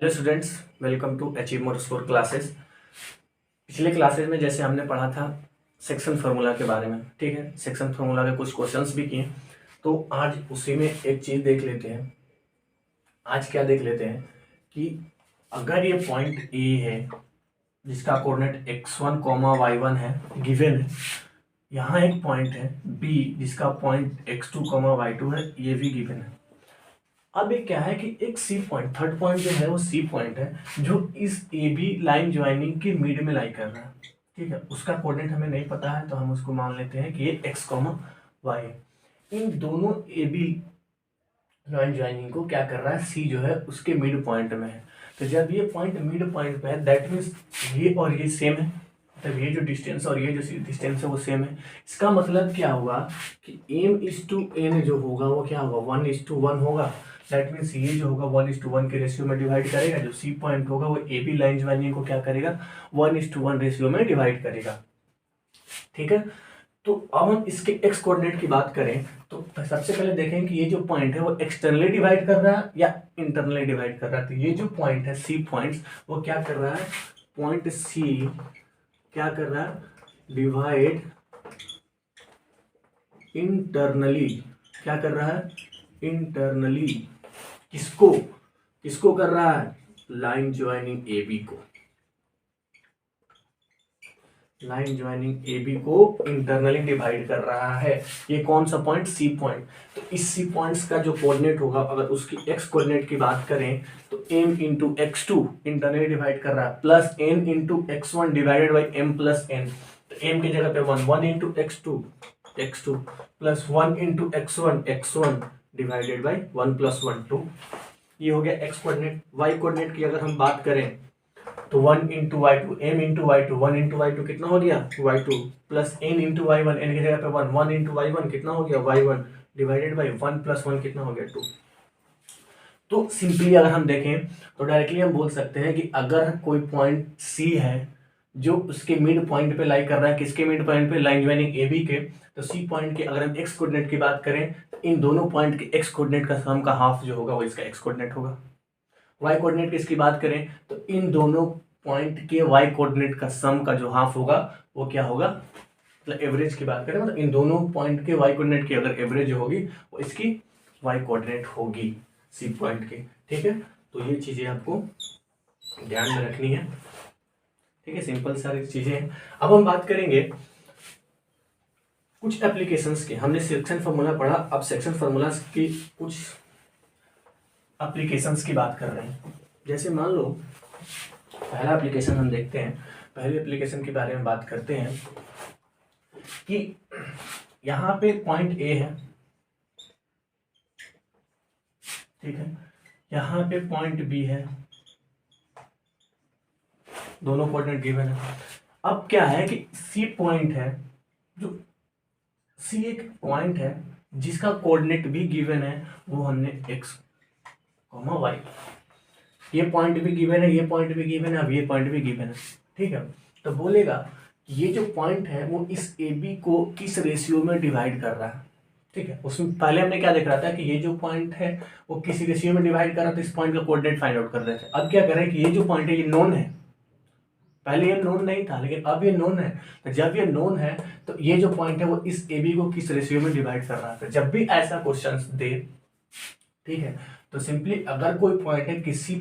Hello students, welcome to achieve more score classes. पिछले classes में जैसे हमने पढ़ा था सेक्शन फार्मूला के बारे में, ठीक है। सेक्शन फार्मूला के कुछ क्वेश्चंस भी किए, तो आज उसी में एक चीज़ देख लेते हैं। आज क्या देख लेते हैं कि अगर ये पॉइंट ए है जिसका कोऑर्डिनेट x1 y1 है, गिवन है। यहाँ एक पॉइंट है बी जिसका पॉइंट x2 y2 है, ये भी गिवन है। अब ये क्या है कि एक सी पॉइंट, थर्ड पॉइंट जो है वो सी पॉइंट है जो इस ए बी लाइन ज्वाइनिंग के मिड में लाई कर रहा है, ठीक है। उसका कोऑर्डिनेट हमें नहीं पता है, तो हम उसको मान लेते हैं कि ये एक्स कॉमा वाई है। इन दोनों ए बी लाइन ज्वाइनिंग को क्या कर रहा है, सी जो है उसके मिड पॉइंट में है। तो जब ये पॉइंट मिड पॉइंट पे है, दैट मीन्स ये और ये सेम है, मतलब ये जो डिस्टेंस और ये जो डिस्टेंस है वो सेम है। इसका मतलब क्या होगा कि एम इज टू एन जो होगा वो क्या होगा, 1:1 होगा। दैट मीन्स ये जो होगा 1:1 के रेशियो में डिवाइड करेगा। जो सी पॉइंट होगा वो ए बी लाइन ज्वाइनिंग को क्या करेगा, 1:1 रेशियो में डिवाइड करेगा, ठीक है। तो अब हम इसके एक्स कोऑर्डिनेट की बात करें तो सबसे पहले देखें कि ये जो पॉइंट है वो एक्सटर्नली डिवाइड कर रहा है या इंटरनली डिवाइड कर रहा है। तो ये जो पॉइंट है सी पॉइंट, वो क्या कर रहा है, पॉइंट सी क्या कर रहा है, डिवाइड इंटरनली। क्या कर रहा है, इंटरनली। किसको किसको कर रहा है, लाइन ज्वाइनिंग ए बी को। लाइन ज्वाइनिंग ए बी को इंटरनली डिवाइड कर रहा है। ये कौन सा पॉइंट, सी पॉइंट। तो इस सी पॉइंट्स का जो कोऑर्डिनेट होगा, अगर उसकी एक्स कोऑर्डिनेट की बात करें तो m into X two internally divide कर रहा है, plus n into X one divided by m plus n। तो m की जगह पे 1 into X two plus 1 into X one divided by 1 plus 1 2। ये हो गया एक्स कोऑर्डिनेट। वाई कोऑर्डिनेट की अगर हम बात करें तो 1 into Y two, M into Y two, 1 into Y two कितना हो गया, Y two, plus N into Y one, N की जगह पे 1, 1 इंटू वाई वन कितना हो गया, Y one, divided by 1 plus 1 कितना हो गया, 2। तो सिंपली अगर हम देखें तो डायरेक्टली हम बोल सकते हैं कि अगर कोई पॉइंट सी है जो उसके मिड पॉइंट पे लाई कर रहा है, किसके मिड पॉइंट पे, लाइन ज्वाइनिंग ए बी के। तो सी पॉइंट के अगर हम एक्स कोऑर्डिनेट की बात करें तो इन दोनों पॉइंट के एक्स कोऑर्डिनेट का सम का हाफ जो होगा वो इसका एक्स कोऑर्डिनेट होगा। वाई कोऑर्डिनेट की इसकी बात करें तो इन दोनों पॉइंट के वाई कोऑर्डिनेट का सम का जो हाफ होगा वो क्या होगा, मतलब एवरेज की बात करें, मतलब इन दोनों पॉइंट के वाई कोऑर्डिनेट की अगर एवरेज होगी वो इसकी वाई कोऑर्डिनेट होगी सी पॉइंट की, ठीक है। तो ये चीजें आपको ध्यान में रखनी है, ठीक है। सिंपल सारी चीजें हैं। अब हम बात करेंगे कुछ एप्लीकेशंस के। हमने सेक्शन फार्मूला पढ़ा, अब सेक्शन फार्मूला की कुछ एप्लीकेशंस की बात कर रहे हैं। जैसे मान लो पहला एप्लीकेशन हम देखते हैं। पहले एप्लीकेशन के बारे में बात करते हैं कि यहाँ पे पॉइंट ए है, ठीक है, यहाँ पे पॉइंट बी है, दोनों कोऑर्डिनेट गिवन है। अब क्या है कि सी पॉइंट है, जो सी एक पॉइंट है जिसका कोऑर्डिनेट भी गिवन है, वो हमने एक्स वाई, ये पॉइंट भी गिवन है, ये पॉइंट भी गिवन है, अब ये पॉइंट भी गिवन है, ठीक है। तो बोलेगा ये जो पॉइंट है वो इस ए बी को किस रेशियो में डिवाइड कर रहा है, ठीक है। उसमें पहले हमने क्या देख रहा था कि ये जो पॉइंट है वो किस रेशियो में डिवाइड कर रहा था, इस पॉइंट का कोऑर्डिनेट फाइंड आउट कर रहे थे। अब क्या कर रहे हैं कि ये जो पॉइंट है ये नोन है, पहले ये नोन नहीं था लेकिन अब ये नोन है। तो जब ये नोन है तो ये जो पॉइंट है वो इस ए बी को किस रेशियो में डिवाइड कर रहा है। जब भी ऐसा क्वेश्चन दे, ठीक है, तो सिंपली अगर कोई पॉइंट है किसी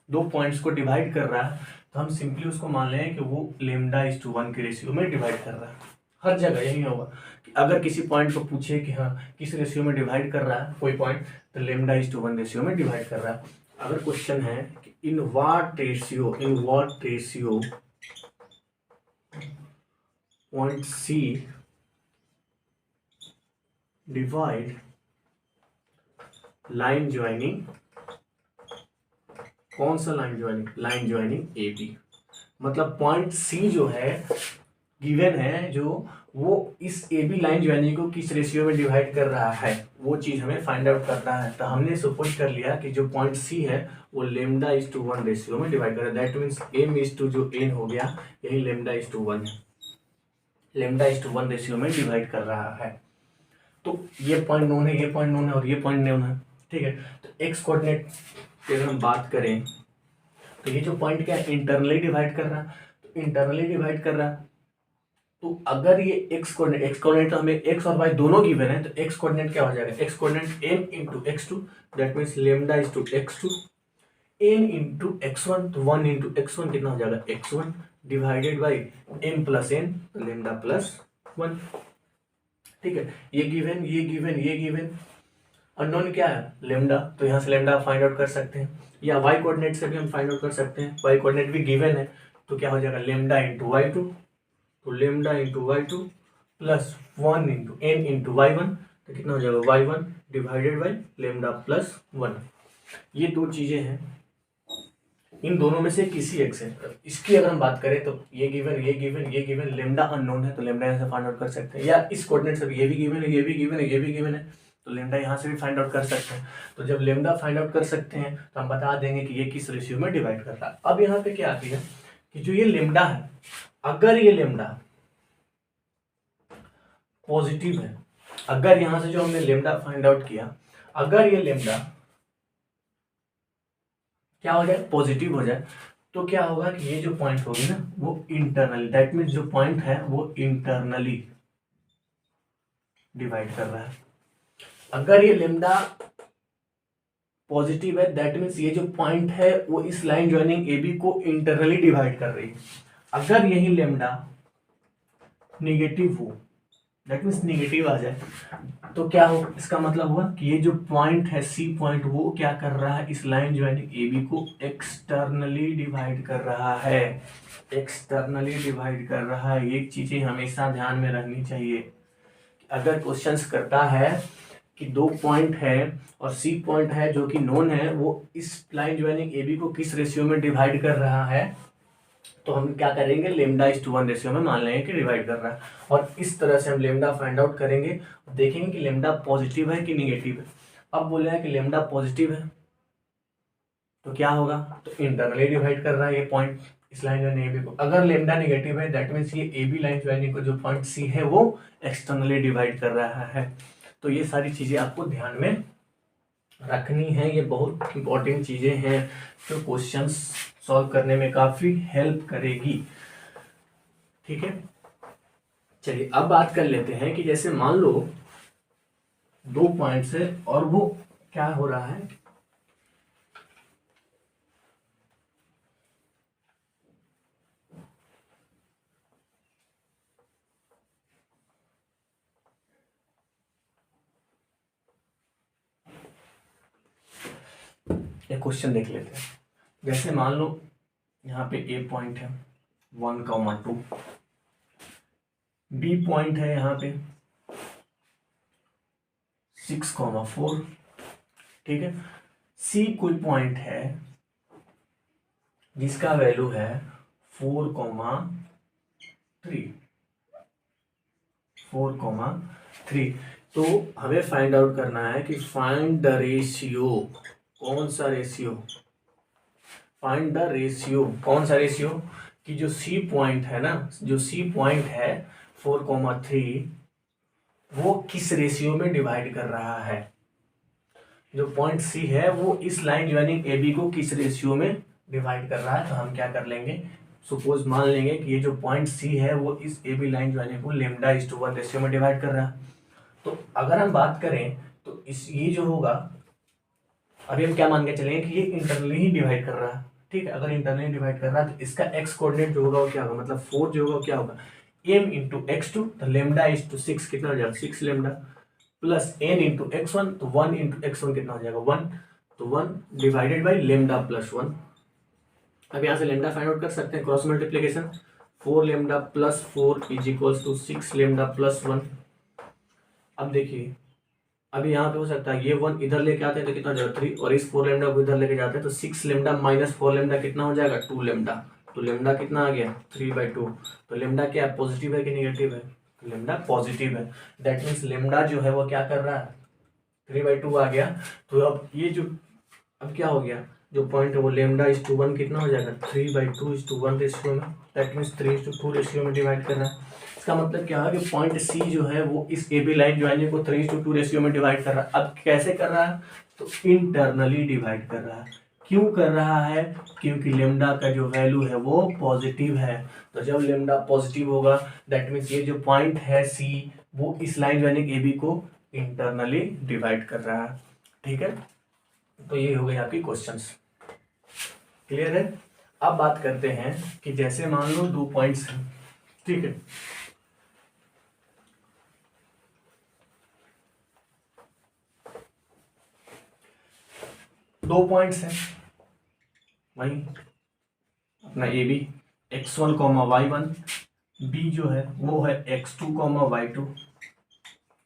दो पॉइंट्स को डिवाइड कर रहा है तो हम सिंपली उसको मान लें कि वो λ/1 के रेशियो में डिवाइड कर रहा है। हर जगह यही होगा कि अगर किसी पॉइंट को पूछे कि हाँ किस रेशियो में डिवाइड कर रहा है कोई पॉइंट, तो λ/1 रेशियो में डिवाइड कर रहा है। अगर क्वेश्चन है कि in what ratio point C divide line joining, कौन सा लाइन ज्वाइनिंग ए बी, मतलब पॉइंट सी जो है गिवन है, जो वो इस ए बी लाइन ज्वाइनिंग को किस रेशियो में डिवाइड कर रहा है वो चीज हमें फाइंड आउट करना है। तो हमने सपोज कर लिया कि जो पॉइंट सी है वो λ/1 रेशियो में डिवाइड कर रहा है। दैट मीन्स m/, जो n हो गया यही λ/1 है, λ/1 रेशियो में डिवाइड कर रहा है। तो ये पॉइंट नोन है, ये पॉइंट नोन है और ये पॉइंट नोन है, ठीक है। तो एक्स कोऑर्डिनेट की अगर हम बात करें तो ये जो पॉइंट क्या है, इंटरनली डिवाइड कर रहा है, तो इंटरनली डिवाइड कर रहा है। तो अगर ये एक्स कोऑर्डिनेट तो हमें एक्स और वाई दोनों गिवन है, तो एक्स कोऑर्डिनेट क्या हो जाएगा, X coordinate m into x2, that means lambda is to x2, n into x1, तो 1 इंटू x1 कितना हो जाएगा x1 divided by m plus n, तो लेमडा प्लस 1। ठीक है, ये गिवन ये गिवन ये गिवन, अननोन क्या है लेमडा, तो यहाँ से लेमडा फाइंड आउट कर सकते हैं, या वाई कोऑर्डिनेट से भी हम फाइंड आउट कर सकते हैं, वाई कोऑर्डिनेट भी गिवन है, तो क्या हो जाएगा लेमडा इंटू y2, तो lambda into y2 plus 1 into n into y1, तो कितना हो जाएगा y1 divided by lambda plus 1। ये दो चीजें हैं, इन दोनों में से किसी एक से, इसकी अगर हम बात करें तो ये गिवन ये गिवन ये गिवन, लेमडा अननोन है तो लेमडा यहाँ से फाइंड आउट कर सकते हैं, या इस कोऑर्डिनेट से ये भी गिवन है ये भी गिवन है ये भी गिवन है, तो लेमडा यहाँ से भी फाइंड आउट कर सकते हैं। तो जब लेमडा फाइंड आउट कर सकते हैं तो हम बता देंगे कि ये किस रेशियो में डिवाइड कर रहा है। अब यहाँ पे क्या आती है कि जो ये लेमडा है, अगर ये लेमडा पॉजिटिव है, अगर यहाँ से जो हमने लेमडा फाइंड आउट किया, अगर ये लेमडा क्या हो जाए पॉजिटिव हो जाए, तो क्या होगा कि ये जो पॉइंट होगी ना वो इंटरनली, दैट मीन्स जो पॉइंट है वो इंटरनली डिवाइड कर रहा है। अगर ये लेमडा पॉजिटिव है, दैट मीन्स ये जो पॉइंट है वो इस लाइन ज्वाइनिंग ए बी को इंटरनली डिवाइड कर रही है। अगर यही लेमडा नेगेटिव हो, दैट मीन्स नेगेटिव आ जाए, तो क्या हो, इसका मतलब हुआ कि ये जो पॉइंट है सी पॉइंट वो क्या कर रहा है, इस लाइन ज्वाइनिंग ए बी को एक्सटर्नली डिवाइड कर रहा है, एक्सटर्नली डिवाइड कर रहा है। ये चीजें हमेशा ध्यान में रखनी चाहिए। अगर क्वेश्चंस करता है कि दो पॉइंट है और सी पॉइंट है जो कि नोन है, वो इस लाइन ज्वाइनिंग ए बी को किस रेशियो में डिवाइड कर रहा है, तो हम क्या करेंगे लेमडा इज टू 1 रेशियो में मान लेंगे कि डिवाइड कर रहा है, और इस तरह से हम लेमडा फाइंड आउट करेंगे, देखेंगे कि लेमडा पॉजिटिव है कि निगेटिव है। अब बोले हैं कि लेमडा पॉजिटिव है तो क्या होगा, तो इंटरनली डिवाइड कर रहा है ये पॉइंट इस लाइन ज्वाइनिंग ए बी को। अगर लेमडा नेगेटिव है, दैट मीन्स ये ए बी लाइन ज्वाइनिंग को जो पॉइंट सी है वो एक्सटर्नली डिवाइड कर रहा है। तो ये सारी चीजें आपको ध्यान में रखनी है, ये बहुत इंपॉर्टेंट चीजें हैं जो क्वेश्चंस सॉल्व करने में काफी हेल्प करेगी। ठीक है, चलिए अब बात कर लेते हैं कि जैसे मान लो दो पॉइंट्स है और वो क्या हो रहा है, एक क्वेश्चन देख लेते हैं। जैसे मान लो यहाँ पे ए पॉइंट है 1,2, बी पॉइंट है यहाँ पे 6,4, ठीक है, सी कोई पॉइंट है जिसका वैल्यू है 4,3। तो हमें फाइंड आउट करना है कि फाइंड द रेशियो, कौन सा रेशियो, फाइंड द रेशियो, कौन सा रेशियो, कि जो सी पॉइंट है ना, जो सी पॉइंट है 4,3 वो किस रेशियो में डिवाइड कर रहा है, जो पॉइंट सी है वो इस लाइन ज्वाइनिंग ए बी को किस रेशियो में डिवाइड कर रहा है। तो हम क्या कर लेंगे, सपोज मान लेंगे कि ये जो पॉइंट सी है वो इस ए बी लाइन ज्वाइनिंग को लेमडा इज टू 1 रेशियो में डिवाइड कर रहा है। तो अगर हम बात करें तो इस ये जो होगा, अभी हम क्या मान के चलेंगे कि ये इंटरनली ही डिवाइड कर रहा है, ठीक है, अगर इंटरनली डिवाइड कर रहा है तो इसका एक्स कोऑर्डिनेट जो होगा वो क्या होगा, मतलब 4 जो होगा क्या होगा m इंटू x2, तो लेमडा इज टू 6 कितना हो जाएगा 6 lambda, plus n into x1, तो 1 इंटू x1 कितना हो जाएगा 1, तो 1 डिवाइडेड बाई लेमडा प्लस 1। अब यहाँ से लेमडा फाइंड आउट कर सकते हैं, cross multiplication, 4 lambda plus 4 is equals to 6 lambda plus 1। अब देखिए अभी यहाँ पे हो सकता है ये 1 इधर लेके आते हैं तो कितना हो जाएगा 3, और इस 4 लेमडा को इधर लेके जाते हैं तो 6 लेमडा माइनस 4 लेमडा कितना हो जाएगा 2 लेमडा, तो लेमडा कितना आ गया 3/2। तो लेमडा क्या है, पॉजिटिव है कि नेगेटिव है, तो लेमडा पॉजिटिव है, दैट मीन्स लेमडा जो है वो क्या कर रहा है 3/2 आ गया। तो अब ये जो अब क्या हो गया, जो पॉइंट है वो लेमडा इज टू 1 कितना हो जाएगा 3/2:1 रेशियो में, दैट मीन्स 3:2 रेशियो में डिवाइड कर रहा है। इसका मतलब क्या है कि पॉइंट सी जो है वो इस ए बी लाइन ज्वाइनिंग को 3:2 रेशियो में डिवाइड कर रहा है। अब कैसे कर रहा है, तो इंटरनली डिवाइड कर रहा है, क्यों कर रहा है? क्योंकि लेमडा का जो वैल्यू है वो पॉजिटिव है। तो जब लेमडा पॉजिटिव होगा दैट मीन्स ये जो पॉइंट है सी वो इस लाइन ज्वाइनिंग ए बी को इंटरनली डिवाइड कर रहा है। ठीक है, तो ये हो गई आपकी क्वेश्चंस। क्लियर है? अब बात करते हैं कि जैसे मान लो दो पॉइंट्स हैं, ठीक है, दो पॉइंट्स हैं वही अपना A B x1 comma y1, B जो है वो है x2 कॉमा y2।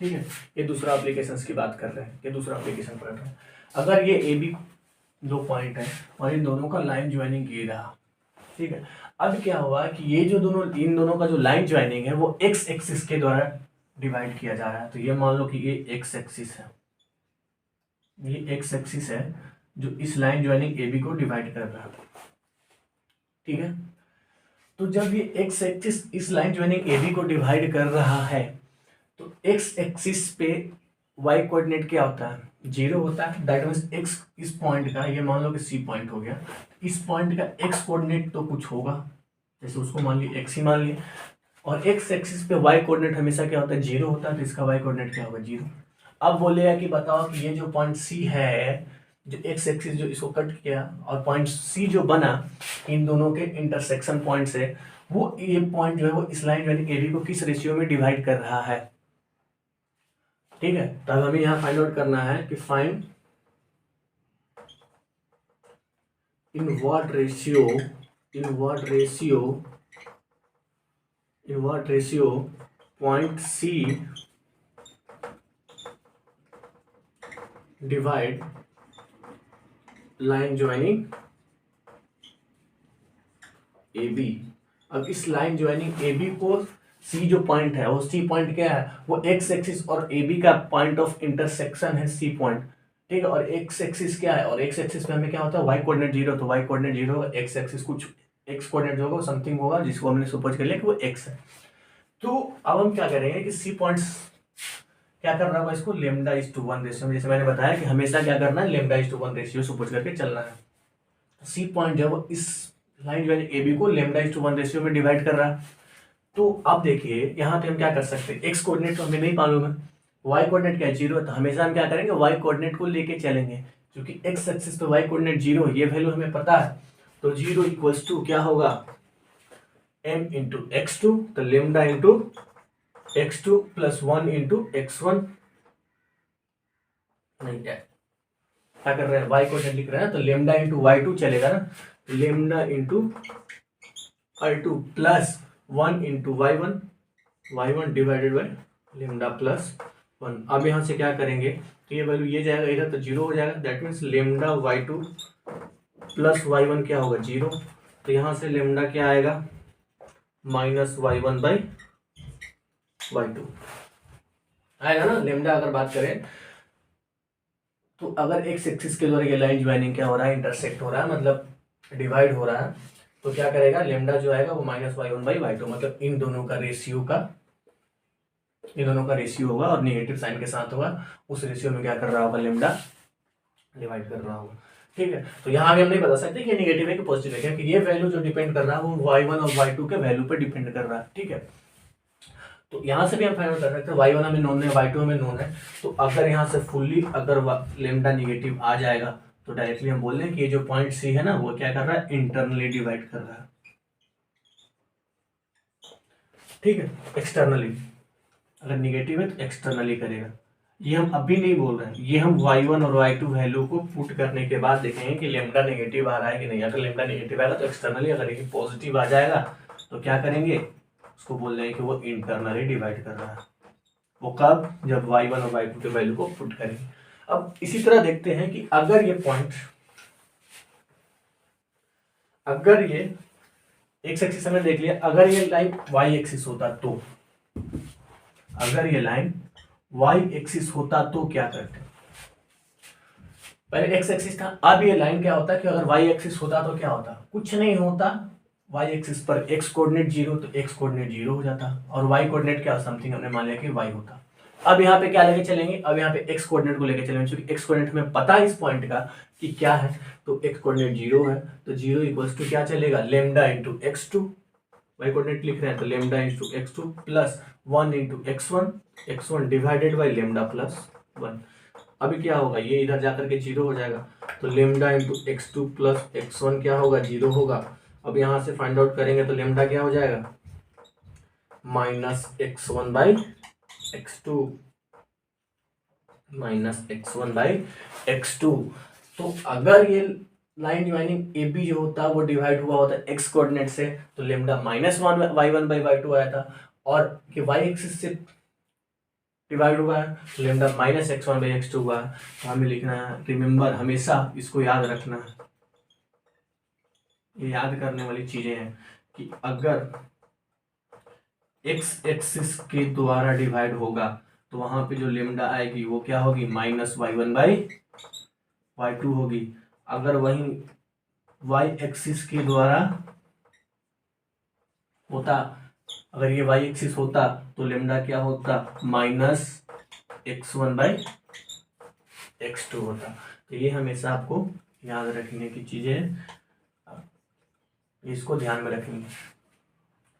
ठीक है, ये दूसरा एप्लीकेशन की बात कर रहे हैं, ये दूसरा एप्लीकेशन पढ़ रहे हैं। अगर ये ए बी दो पॉइंट है और इन दोनों का लाइन ज्वाइनिंग ये रहा, ठीक है, अब क्या हुआ कि ये जो दोनों इन दोनों का जो लाइन ज्वाइनिंग है वो एक्स एक्सिस के द्वारा डिवाइड किया जा रहा है। तो ये मान लो कि ये एक्स एक्सिस है, ये एक्स एक्सिस है जो इस लाइन ज्वाइनिंग ए बी को डिवाइड कर रहा है। ठीक है, तो जब ये एक्स एक्सिस इस लाइन ज्वाइनिंग ए बी को डिवाइड कर रहा है तो एक्स एक्सिस पे वाई कोऑर्डिनेट क्या होता है? 0 होता है। दैट मीन्स एक्स इस पॉइंट का, ये मान लो कि सी पॉइंट हो गया, इस पॉइंट का एक्स कोऑर्डिनेट तो कुछ होगा, जैसे उसको मान लिया एक्स ही मान लिया, और एक्स एक्सिस पे वाई कोऑर्डिनेट हमेशा क्या होता है? 0 होता है, तो इसका वाई कोऑर्डिनेट क्या होगा? 0। अब बोलेगा कि बताओ कि ये जो पॉइंट सी है, जो एक्स एक्सिस जो इसको कट किया और पॉइंट सी जो बना इन दोनों के इंटरसेक्शन पॉइंट से, वो ये पॉइंट जो है वो इस लाइन यानी ए बी को किस रेशियो में डिवाइड कर रहा है? ठीक है, तो अब हमें यहाँ फाइंड आउट करना है कि find in what ratio point C divide line joining A B. अब इस लाइन ज्वाइनिंग ए बी को सी जो पॉइंट है वो सी पॉइंट क्या है? वो एक्स एक्सिस और ए बी का पॉइंट ऑफ इंटरसेक्शन है सी पॉइंट। ठीक है, और एक्स एक्सिस क्या है? और एक्स एक्सिस में हमें क्या होता है? वाई कोऑर्डिनेट 0, तो वाई कोऑर्डिनेट 0 होगा, एक्स एक्सिस कुछ एक्स कोऑर्डिनेट जो होगा समथिंग होगा जिसको हमने सपोज कर लिया कि वो एक्स है। तो अब हम क्या करेंगे कि सी पॉइंट्स क्या करना होगा? इसको लेमडा इज टू 1 रेशियो में, जैसे मैंने बताया कि हमेशा क्या करना है? Lambda is to 1 ratio suppose करके चलना है। सी पॉइंट जो है वो इस लाइन जो है ए बी को लेमडा इज टू 1 रेशियो में डिवाइड कर रहा है। तो अब देखिए यहाँ पे हम क्या कर सकते हैं? एक्स कोऑर्डिनेट तो हमें नहीं मालूम है, वाई कोऑर्डिनेट क्या है? 0 है, तो हमेशा हम क्या करेंगे? वाई कोऑर्डिनेट को लेके चलेंगे, क्योंकि एक्स एक्सिस पे वाई कोऑर्डिनेट 0 है, ये वैल्यू हमें पता है। तो 0 इक्वल्स टू क्या होगा? m इंटू x2, तो lambda into x2 plus 1 into x1, नहीं क्या कर रहे हैं? वाई कोऑर्डिनेट लिख रहे हैं, तो लेमडा इंटू y2 चलेगा ना, lambda into y2 plus 1 into y1 divided by lambda plus 1। अब यहाँ से क्या करेंगे? तो ये वैल्यू ये जाएगा इधर, तो 0 हो जाएगा। That means lambda y2 plus y1 क्या होगा? 0। तो यहाँ से लेमडा क्या आएगा? माइनस y1 बाई y2 आएगा ना। लेमडा अगर बात करें तो अगर एक्स एक्सिस के द्वारा ये लाइन ज्वाइनिंग क्या हो रहा है? इंटरसेक्ट हो रहा है, मतलब डिवाइड हो रहा है, तो क्या करेगा? लेमडा जो आएगा वो माइनस y1 बाई y2, मतलब इन दोनों का रेशियो होगा और नेगेटिव साइन के साथ होगा। उस रेशियो में क्या कर रहा होगा? लेमडा डिवाइड कर रहा होगा। ठीक है, तो यहाँ आगे हम नहीं बता सकते कि नेगेटिव है कि पॉजिटिव है, क्योंकि ये वैल्यू जो डिपेंड कर रहा है वो y1 और y2 के वैल्यू पर डिपेंड कर रहा है। ठीक है, तो यहाँ से भी हम फाइंड आउट कर सकते हैं y1 हमें नोन है, y2 हमें नोन है। तो अगर यहाँ से फुल्ली अगर लेमडा नेगेटिव आ जाएगा तो डायरेक्टली हम बोल रहे हैं कि ये जो पॉइंट सी है ना वो क्या कर रहा है? इंटरनली डिवाइड कर रहा है। ठीक है, एक्सटर्नली अगर निगेटिव है तो एक्सटर्नली करेगा। ये हम अभी नहीं बोल रहे हैं, ये हम y1 और y2 वैल्यू को पुट करने के बाद देखेंगे कि लेमडा नेगेटिव आ रहा है कि नहीं। अगर लेमडा नेगेटिव आएगा तो एक्सटर्नली, अगर ये पॉजिटिव आ जाएगा तो क्या करेंगे? उसको बोल रहे हैं कि वो इंटरनली डिवाइड कर रहा है। वो कब? जब y1 और y2 के वैल्यू को पुट करेंगे। अब इसी तरह देखते हैं कि अगर ये पॉइंट, अगर ये एक्स एक्सिस हमने देख लिया, अगर ये लाइन वाई एक्सिस होता तो, अगर ये लाइन वाई एक्सिस होता तो क्या करते? पहले एक्स एक्सिस था, अब ये लाइन क्या होता है कि अगर वाई एक्सिस होता तो क्या होता? कुछ नहीं होता। वाई एक्सिस पर एक्स कोऑर्डिनेट 0, तो एक्स कोऑर्डिनेट 0 हो जाता, और वाई कोऑर्डिनेट क्या? समथिंग हमने मान लिया कि वाई होता। अब यहाँ पे क्या लेके चलेंगे, अब यहाँ पे एक्स कोऑर्डिनेट को लेके चलेंगे, क्योंकि एक्स कोऑर्डिनेट हमें पता है इस पॉइंट का कि क्या है, तो एक्स कोऑर्डिनेट 0 है, तो 0 इक्वल्स टू क्या चलेगा, lambda into x2, Y coordinate लिख रहे हैं तो lambda into x2 plus 1 into x1 divided by lambda plus 1। अभी क्या होगा, ये इधर जाकर के 0 हो जाएगा, तो lambda into x2 plus x1 क्या होगा, 0 होगा। अब यहाँ से फाइंड आउट करेंगे तो लेमडा क्या हो जाएगा, minus x1 by x2, minus x1 by x2। तो अगर ये लाइन डिवाइडिंग ए बी जो होता है वो डिवाइड हुआ होता है एक्स कोऑर्डिनेट से, तो lambda minus one y1 by y2 आया था, और कि y एक्सिस से डिवाइड हुआ है तो lambda minus x1 by x2 हुआ है। तो हमें लिखना है, रिमेंबर, हमेशा इसको याद रखना है, ये याद करने वाली चीजें हैं कि अगर x एक्सिस के द्वारा डिवाइड होगा तो वहां पे जो लेमडा आएगी वो क्या होगी, माइनस y1 बाई y2 होगी। अगर वही y एक्सिस के द्वारा होता, अगर ये y एक्सिस होता तो लेमडा क्या होता, माइनस x1 बाई x2 होता। तो ये हमेशा आपको याद रखने की चीजें हैं, इसको ध्यान में रखेंगे,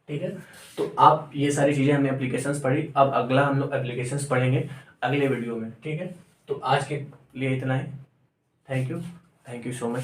ठीक है। तो आप ये सारी चीजें हमने एप्लीकेशंस पढ़ी, अब अगला हम लोग एप्लीकेशंस पढ़ेंगे अगले वीडियो में, ठीक है। तो आज के लिए इतना ही, थैंक यू सो मच।